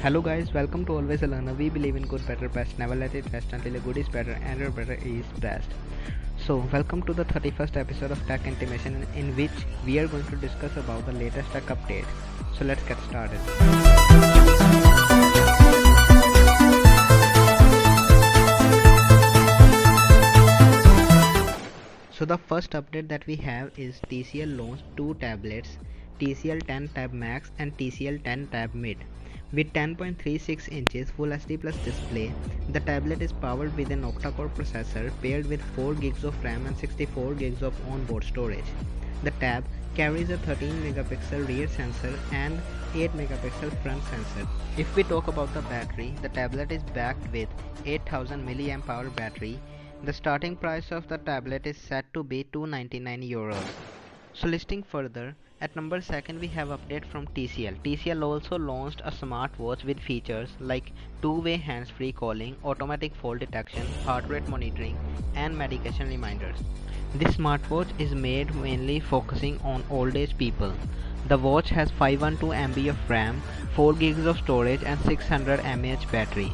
Hello guys, welcome to Always a Learner. We believe in good, better, best. Never let it rest until a good is better and your better is best. So, welcome to the 31st episode of Tech Intimation, in which we are going to discuss about the latest tech updates. So, let's get started. So, the first update that we have is TCL launched two tablets, TCL 10 Tab Max and TCL 10 Tab Mid. With 10.36 inches Full HD Plus display, the tablet is powered with an octa-core processor paired with 4 GB of RAM and 64 GB of onboard storage. The tab carries a 13 megapixel rear sensor and 8 megapixel front sensor. If we talk about the battery, the tablet is backed with 8000 mAh battery. The starting price of the tablet is set to be €299. So listing further, at number 2 we have update from TCL. TCL also launched a smartwatch with features like two-way hands-free calling, automatic fall detection, heart rate monitoring and medication reminders. This smartwatch is made mainly focusing on old age people. The watch has 512 MB of RAM, 4 GB of storage and 600 mAh battery.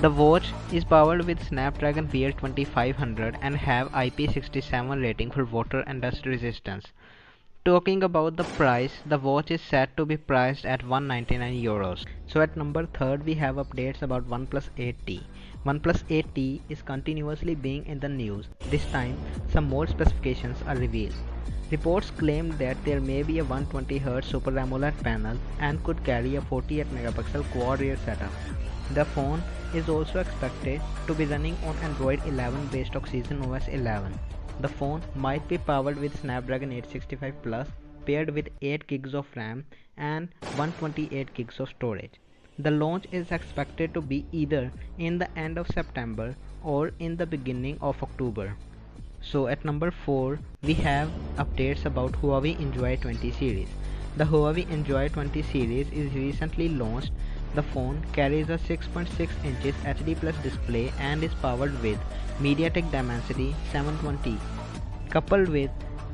The watch is powered with Snapdragon Wear 2500 and have IP67 rating for water and dust resistance. Talking about the price, the watch is set to be priced at €199. So at number 3 we have updates about OnePlus 8T. OnePlus 8T is continuously being in the news. This time some more specifications are revealed. Reports claim that there may be a 120Hz Super AMOLED panel and could carry a 48 megapixel quad rear setup. The phone is also expected to be running on Android 11 based Oxygen OS 11. The phone might be powered with Snapdragon 865 Plus paired with 8 GB of RAM and 128 GB of storage. The launch is expected to be either in the end of September or in the beginning of October. So at number 4 we have updates about Huawei Enjoy 20 series. The Huawei Enjoy 20 series is recently launched. The phone carries a 6.6 inches HD Plus display and is powered with MediaTek Dimensity 720 coupled with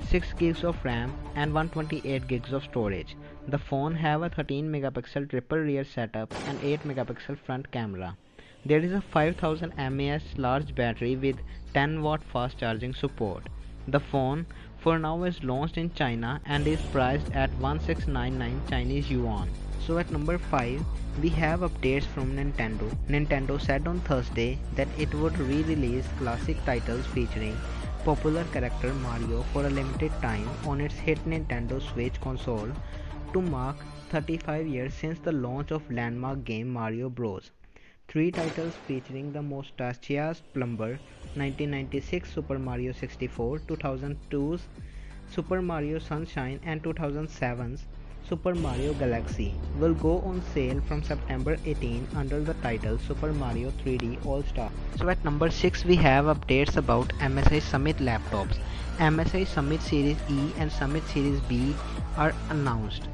6 GB of RAM and 128 GB of storage. The phone have a 13 megapixel triple rear setup and 8 megapixel front camera. There is a 5000 mAh large battery with 10 watt fast charging support. The phone for now is launched in China and is priced at 1699 Chinese yuan. So at number 5 we have updates from Nintendo. Nintendo said on Thursday that it would re-release classic titles featuring popular character Mario for a limited time on its hit Nintendo Switch console to mark 35 years since the launch of landmark game Mario Bros. 3 titles featuring the Mustachia's Plumber, 1996 Super Mario 64, 2002's Super Mario Sunshine and 2007's Super Mario Galaxy will go on sale from September 18 under the title Super Mario 3D All-Star. So at number 6 we have updates about MSI Summit laptops. MSI Summit Series E and Summit Series B are announced.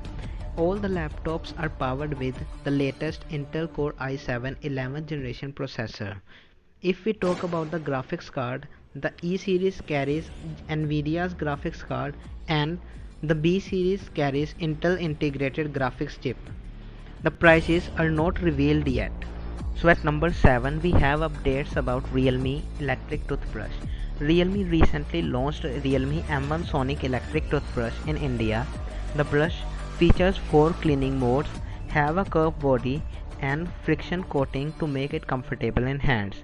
All the laptops are powered with the latest Intel Core i7 11th generation processor. If we talk about the graphics card, the E series carries Nvidia's graphics card and the B series carries Intel integrated graphics chip. The prices are not revealed yet. So at number 7 we have updates about Realme electric toothbrush. Realme recently launched Realme M1 Sonic electric toothbrush in India. The brush features 4 cleaning modes, have a curved body and friction coating to make it comfortable in hands.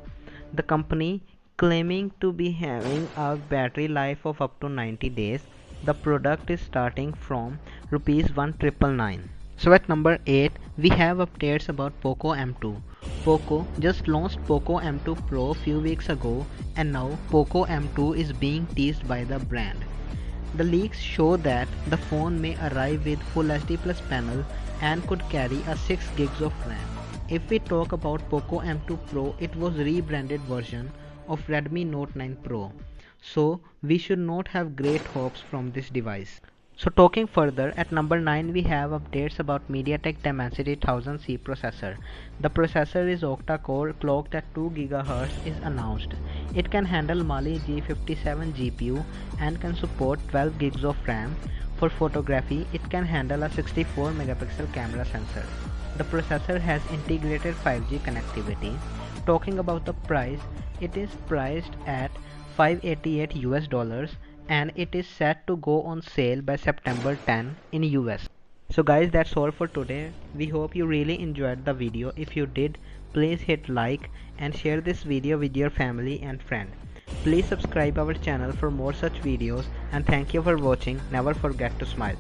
The company claiming to be having a battery life of up to 90 days. The product is starting from ₹1999. So at number 8 we have updates about Poco M2. Poco just launched Poco M2 Pro few weeks ago and now Poco M2 is being teased by the brand. The leaks show that the phone may arrive with Full HD Plus panel and could carry a 6 GB of RAM. If we talk about Poco M2 Pro, it was rebranded version of Redmi Note 9 Pro. So we should not have great hopes from this device. So talking further, at number 9 we have updates about MediaTek Dimensity 1000C processor. The processor is octa-core clocked at 2 GHz is announced. It can handle Mali G57 GPU and can support 12 GB of RAM. For photography, it can handle a 64 megapixel camera sensor. The processor has integrated 5G connectivity. Talking about the price, it is priced at 588 US dollars and it is set to go on sale by September 10 in US. So guys, that's all for today. We hope you really enjoyed the video. If you did, please hit like and share this video with your family and friend. Please subscribe our channel for more such videos and thank you for watching. Never forget to smile.